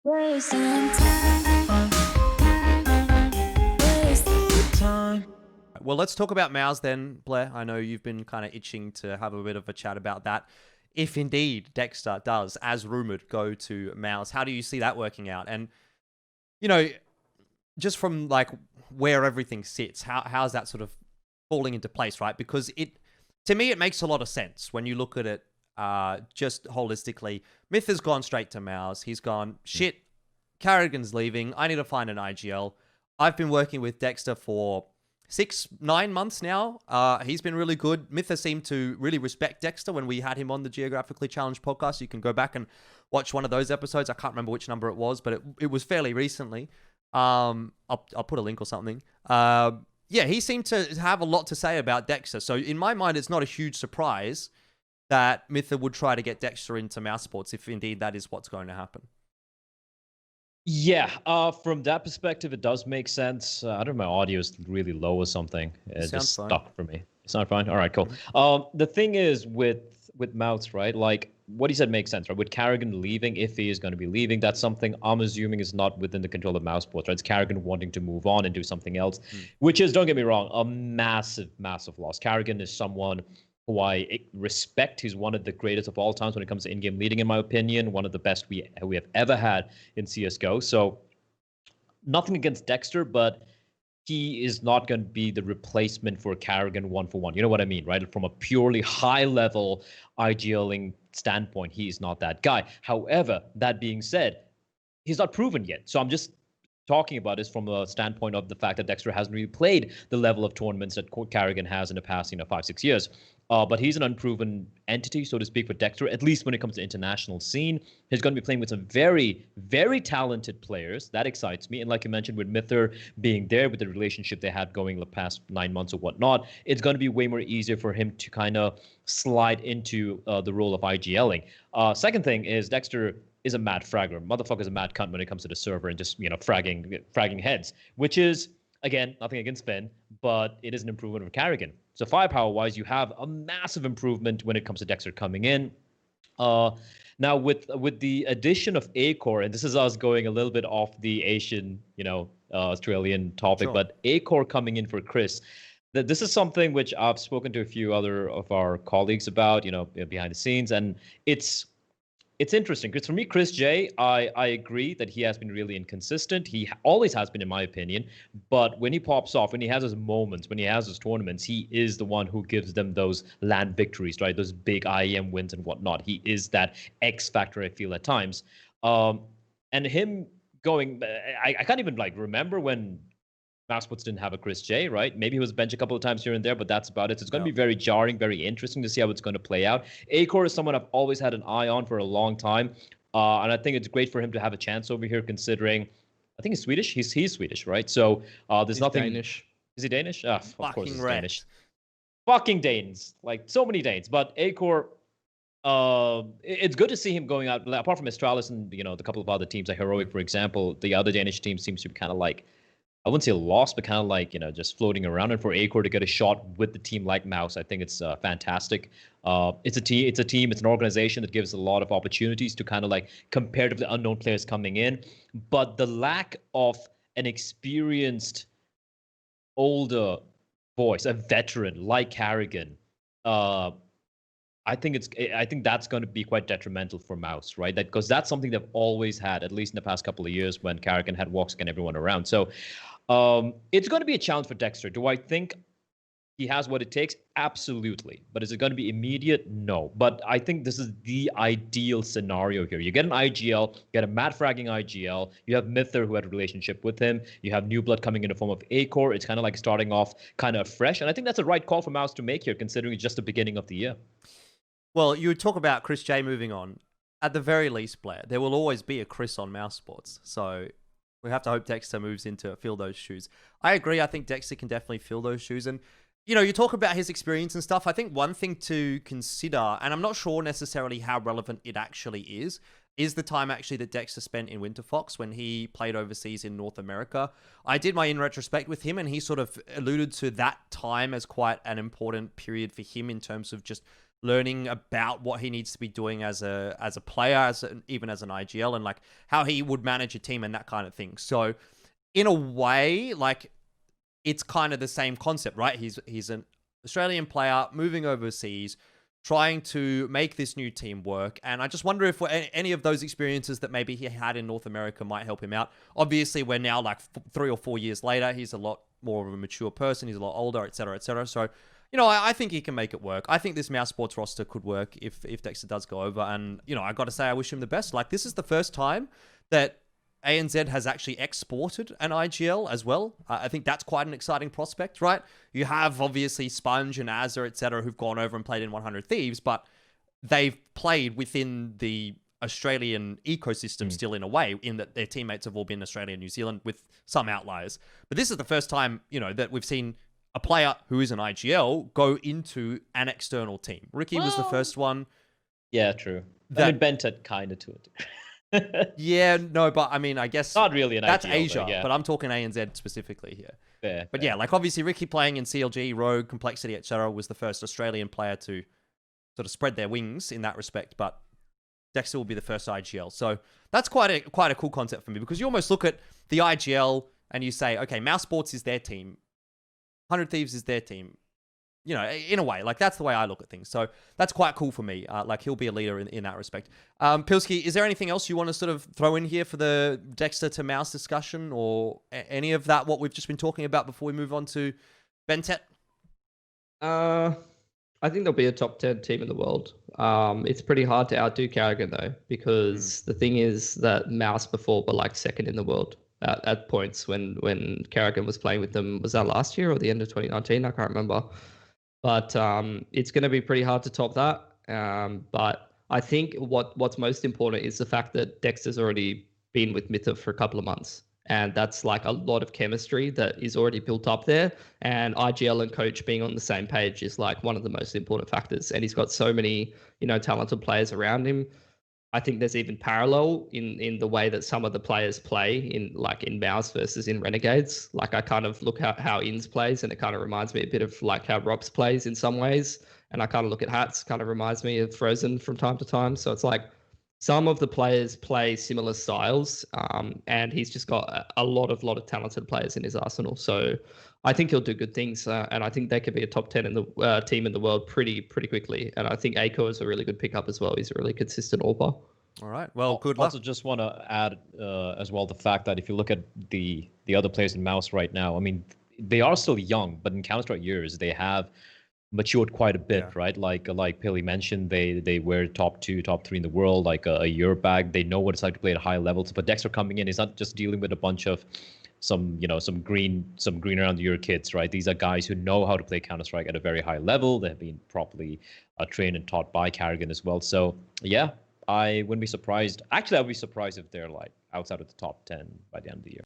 Wasting time. Wasting time. Well, let's talk about Mouse then, Blair. I know you've been kind of itching to have a bit of a chat about that. If indeed Dexter does, as rumored, go to Mouse, how do you see that working out? And, you know, just from like where everything sits, how's that sort of falling into place, right? Because to me, it makes a lot of sense when you look at it just holistically. Myth has gone straight to Mouse. He's gone, shit, Carrigan's leaving. I need to find an IGL. I've been working with Dexter for 9 months now. He's been really good. Mytha seemed to really respect Dexter when we had him on the Geographically Challenged podcast. You can go back and watch one of those episodes. I can't remember which number it was, but it was fairly recently. I'll put a link or something. Yeah, he seemed to have a lot to say about Dexter. So in my mind, it's not a huge surprise that Mytha would try to get Dexter into Mousesports if indeed that is what's going to happen. Yeah, from that perspective, it does make sense. I don't know, my audio is really low or something. It just fine. stuck for me. It's not fine? All right, cool. The thing is with Mouse, right? Like, what he said makes sense, right? With Carrigan leaving, if he is going to be leaving, that's something I'm assuming is not within the control of Mousesports, right? It's Carrigan wanting to move on and do something else, which is, don't get me wrong, a massive, massive loss. Carrigan is someone who I respect. He's one of the greatest of all times when it comes to in-game leading, in my opinion. One of the best we have ever had in CSGO. So nothing against Dexter, but he is not going to be the replacement for Carrigan 1-for-1. You know what I mean, right? From a purely high-level IGLing standpoint, he is not that guy. However, that being said, he's not proven yet. So I'm just talking about this from a standpoint of the fact that Dexter hasn't really played the level of tournaments that Carrigan has in the past, 5-6 years. But he's an unproven entity, so to speak, for Dexter, at least when it comes to international scene. He's going to be playing with some very, very talented players. That excites me. And like you mentioned, with Mither being there, with the relationship they had going the past 9 months or whatnot, it's going to be way more easier for him to kind of slide into the role of IGLing. Second thing is Dexter is a mad fragger. Motherfucker's a mad cunt when it comes to the server and just, fragging heads, which is, again, nothing against Finn, but it is an improvement of Carrigan. So firepower-wise, you have a massive improvement when it comes to Dexter coming in. Now, with the addition of Acor, and this is us going a little bit off the Asian, Australian topic, Sure. but Acor coming in for Chris, this is something which I've spoken to a few other of our colleagues about, behind the scenes, and it's interesting because for me, Chris J, I agree that he has been really inconsistent. He always has been, in my opinion. But when he pops off, when he has his moments, when he has his tournaments, he is the one who gives them those land victories, right? Those big IEM wins and whatnot. He is that X factor, I feel, at times. And him going, I can't even remember when Mousesports didn't have a Chris J, right? Maybe he was benched a couple of times here and there, but that's about it. So it's going to be very jarring, very interesting to see how it's going to play out. Acor is someone I've always had an eye on for a long time. And I think it's great for him to have a chance over here, considering I think he's Swedish. He's Swedish, right? So there's He's nothing. Danish. Is he Danish? Of course Fucking he's wrecked. Danish. Fucking Danes. Like, so many Danes. But Acor, it's good to see him going out. Apart from Astralis and, the couple of other teams, like Heroic, for example, the other Danish team seems to be kind of like, I wouldn't say lost, but kind of like, just floating around. And for Acor to get a shot with the team like Mouse, I think it's fantastic. It's a team, it's an organization that gives a lot of opportunities to kind of compare to the unknown players coming in. But the lack of an experienced, older voice, a veteran like Carrigan, I think that's going to be quite detrimental for Mouse, right? Because that's something they've always had, at least in the past couple of years when Carrigan had walks and everyone around. So it's going to be a challenge for Dexter. Do I think he has what it takes? Absolutely. But is it going to be immediate? No. But I think this is the ideal scenario here. You get an IGL, you get a mad fragging IGL, you have Mither who had a relationship with him, you have new blood coming in the form of Acor. It's kind of like starting off kind of fresh. And I think that's the right call for Mouse to make here, considering it's just the beginning of the year. Well, you talk about Chris J moving on. At the very least, Blair, there will always be a Chris on Mousesports. So we have to hope Dexter moves in to fill those shoes. I agree. I think Dexter can definitely fill those shoes. And, you talk about his experience and stuff. I think one thing to consider, and I'm not sure necessarily how relevant it actually is the time actually that Dexter spent in Winter Fox when he played overseas in North America. I did my in retrospect with him, and he sort of alluded to that time as quite an important period for him in terms of just learning about what he needs to be doing as a player, even as an IGL, and like how he would manage a team and that kind of thing. So in a way, like it's kind of the same concept, right? He's an Australian player moving overseas, trying to make this new team work. And I just wonder if any of those experiences that maybe he had in North America might help him out. Obviously, we're now like 3 or 4 years later. He's a lot more of a mature person. He's a lot older, et cetera, et cetera. So, you know, I think he can make it work. I think this Mousesports roster could work if Dexter does go over. And, you know, I got to say, I wish him the best. Like, this is the first time that ANZ has actually exported an IGL as well. I think that's quite an exciting prospect, right? You have obviously Sponge and Azza, etc., who've gone over and played in 100 Thieves, but they've played within the Australian ecosystem still in a way, in that their teammates have all been Australia and New Zealand with some outliers. But this is the first time, you know, that we've seen a player who is an IGL go into an external team. Ricky was the first one. Yeah, true. I mean, Bentet kind of to it. Yeah, no, but I mean, I guess not really that's IGL, Asia, though, yeah. but I'm talking ANZ specifically here. Fair, but fair. yeah, like obviously Ricky playing in CLG, Rogue, Complexity, etc., was the first Australian player to sort of spread their wings in that respect. But Dexter will be the first IGL, so that's quite a cool concept for me, because you almost look at the IGL and you say, okay, Mousesports is their team, 100 Thieves is their team. You know, in a way, like that's the way I look at things. So that's quite cool for me. Like he'll be a leader in that respect. Pilsky, is there anything else you want to sort of throw in here for the Dexter to Mouse discussion, or any of that, what we've just been talking about before we move on to Bentet? I think they'll be a top 10 team in the world. It's pretty hard to outdo Carrigan though, because the thing is that Mouse before were like second in the world at points when Carrigan was playing with them. Was that last year or the end of 2019? I can't remember. But it's going to be pretty hard to top that. But I think what's most important is the fact that Dexter's already been with Mitha for a couple of months. And that's like a lot of chemistry that is already built up there. And IGL and coach being on the same page is like one of the most important factors. And he's got so many, you know, talented players around him. I think there's even parallel in the way that some of the players play in Mouse versus in Renegades. Like I kind of look at how Inns plays, and it kind of reminds me a bit of like how Robs plays in some ways. And I kind of look at Hats, kind of reminds me of Frozen from time to time. So it's like some of the players play similar styles, and he's just got a lot of talented players in his arsenal. So I think he'll do good things, and I think they could be a top 10 in the team in the world pretty quickly. And I think Aiko is a really good pickup as well. He's a really consistent AWPer. All right. Well, good luck. Also, just want to add as well the fact that if you look at the other players in Mouse right now, I mean, they are still young, but in Counter-Strike years, they have matured quite a bit, right? Like Pilly mentioned, they were top 2, top 3 in the world like a year back. They know what it's like to play at high levels. But Dexter coming in is not just dealing with a bunch of some green around the ear kids, right? These are guys who know how to play Counter-Strike at a very high level. They have been properly trained and taught by Carrigan as well. So yeah, I wouldn't be surprised. Actually, I would be surprised if they're like outside of the top 10 by the end of the year.